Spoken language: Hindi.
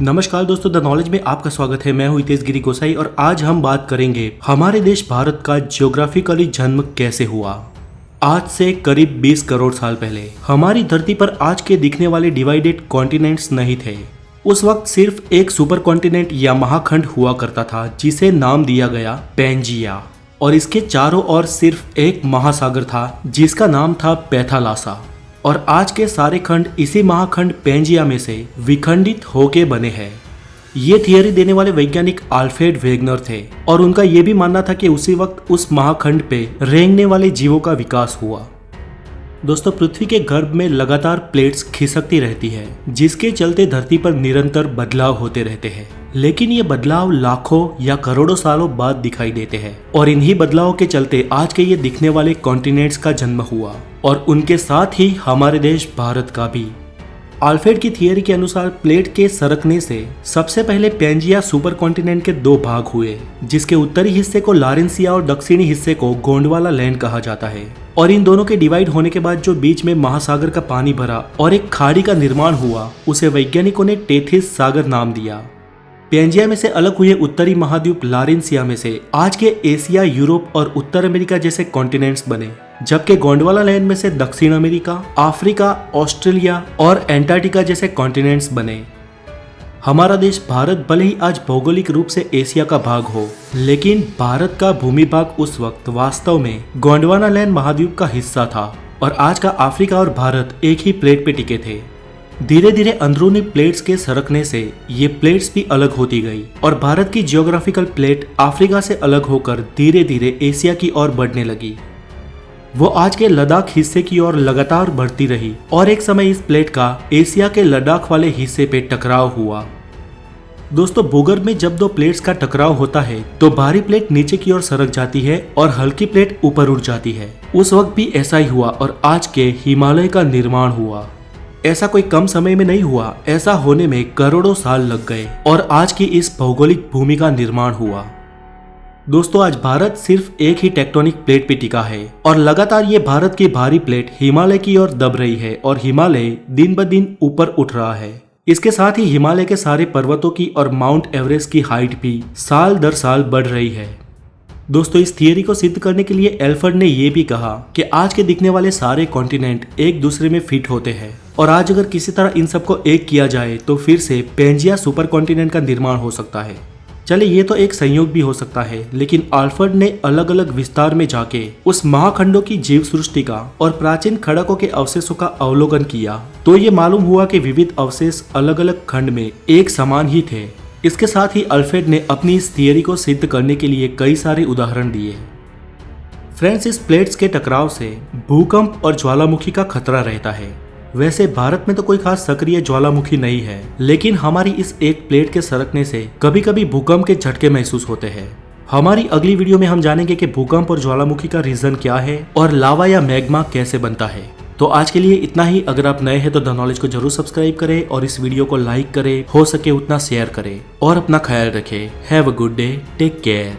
नमस्कार दोस्तों, द नॉलेज में आपका स्वागत है। मैं हूं हितेश गिरी गोसाई और आज हम बात करेंगे हमारे देश भारत का ज्योग्राफिकली जन्म कैसे हुआ। आज से करीब 20 करोड़ साल पहले हमारी धरती पर आज के दिखने वाले डिवाइडेड कॉन्टिनेंट्स नहीं थे। उस वक्त सिर्फ एक सुपर कॉन्टिनेंट या महाखंड हुआ करता था जिसे नाम दिया गया पैंजिया, और इसके चारों ओर सिर्फ एक महासागर था जिसका नाम था पैथालासा। और आज के सारे खंड इसी महाखंड पैंजिया में से विखंडित होके बने हैं। ये थियरी देने वाले वैज्ञानिक अल्फ्रेड वेगनर थे और उनका ये भी मानना था कि उसी वक्त उस महाखंड पे रेंगने वाले जीवों का विकास हुआ। दोस्तों, पृथ्वी के गर्भ में लगातार प्लेट्स खिसकती रहती है जिसके चलते धरती पर निरंतर बदलाव होते रहते हैं, लेकिन ये बदलाव लाखों या करोड़ों सालों बाद दिखाई देते हैं। और इन्हीं बदलावों के चलते आज के ये दिखने वाले कॉन्टिनेंट्स का जन्म हुआ और उनके साथ ही हमारे देश भारत का भी। अल्फ्रेड की थियरी के अनुसार प्लेट के सरकने से सबसे पहले पैंजिया सुपर कॉन्टिनेंट के दो भाग हुए, जिसके उत्तरी हिस्से को लारेंसिया और दक्षिणी हिस्से को गोंडवाना लैंड कहा जाता है। और इन दोनों के डिवाइड होने के बाद जो बीच में महासागर का पानी भरा और एक खाड़ी का निर्माण हुआ, उसे वैज्ञानिकों ने टेथिस सागर नाम दिया। पैंजिया में से अलग हुए उत्तरी महाद्वीप लारेंसिया में से आज के एशिया, यूरोप और उत्तर अमेरिका जैसे कॉन्टिनेंट्स बने, जबकि गोंडवाना लैंड में से दक्षिण अमेरिका, अफ्रीका, ऑस्ट्रेलिया और एंटार्क्टिका जैसे कॉन्टिनेंट्स बने। हमारा देश भारत भले ही आज भौगोलिक रूप से एशिया का भाग हो, लेकिन भारत का भूमि भाग उस वक्त वास्तव में गोंडवाना लैंड महाद्वीप का हिस्सा था और आज का अफ्रीका और भारत एक ही प्लेट पे टिके थे। धीरे धीरे अंदरूनी प्लेट्स के सरकने से ये प्लेट्स भी अलग होती गई और भारत की जियोग्राफिकल प्लेट अफ्रीका से अलग होकर धीरे धीरे एशिया की ओर बढ़ने लगी। वो आज के लद्दाख हिस्से की ओर लगातार बढ़ती रही और एक समय इस प्लेट का एशिया के लद्दाख वाले हिस्से पे टकराव हुआ। दोस्तों, भूगर्भ में जब दो प्लेट्स का टकराव होता है तो भारी प्लेट नीचे की ओर सरक जाती है और हल्की प्लेट ऊपर उठ जाती है। उस वक्त भी ऐसा ही हुआ और आज के हिमालय का निर्माण हुआ। ऐसा कोई कम समय में नहीं हुआ, ऐसा होने में करोड़ों साल लग गए और आज की इस भौगोलिक भूमि का निर्माण हुआ। दोस्तों, आज भारत सिर्फ एक ही टेक्टोनिक प्लेट पे टिका है और लगातार ये भारत की भारी प्लेट हिमालय की ओर दब रही है और हिमालय दिन ब दिन ऊपर उठ रहा है। इसके साथ ही हिमालय के सारे पर्वतों की और माउंट एवरेस्ट की हाइट भी साल दर साल बढ़ रही है। दोस्तों, इस थियरी को सिद्ध करने के लिए अल्फ्रेड ने यह भी कहा कि आज के दिखने वाले सारे कॉन्टिनेंट एक दूसरे में फिट होते हैं और आज अगर किसी तरह इन सबको एक किया जाए तो फिर से पैंजिया सुपर कॉन्टिनेंट का निर्माण हो सकता है। चले, ये तो एक संयोग भी हो सकता है, लेकिन अल्फ्रेड ने अलग अलग विस्तार में जाके उस महाखंडों की जीव सृष्टि का और प्राचीन खड़कों के अवशेषों का अवलोकन किया तो ये मालूम हुआ कि विविध अवशेष अलग अलग खंड में एक समान ही थे। इसके साथ ही अल्फ्रेड ने अपनी इस थियरी को सिद्ध करने के लिए कई सारे उदाहरण दिए। फ्रेंड्स, इस प्लेट्स के टकराव से भूकंप और ज्वालामुखी का खतरा रहता है। वैसे भारत में तो कोई खास सक्रिय ज्वालामुखी नहीं है, लेकिन हमारी इस एक प्लेट के सरकने से कभी कभी भूकंप के झटके महसूस होते हैं। हमारी अगली वीडियो में हम जानेंगे कि भूकंप और ज्वालामुखी का रीजन क्या है और लावा या मैग्मा कैसे बनता है। तो आज के लिए इतना ही। अगर आप नए हैं तो द नॉलेज को जरूर सब्सक्राइब करें और इस वीडियो को लाइक करें, हो सके उतना शेयर करें और अपना ख्याल रखें। Have a good day, take care.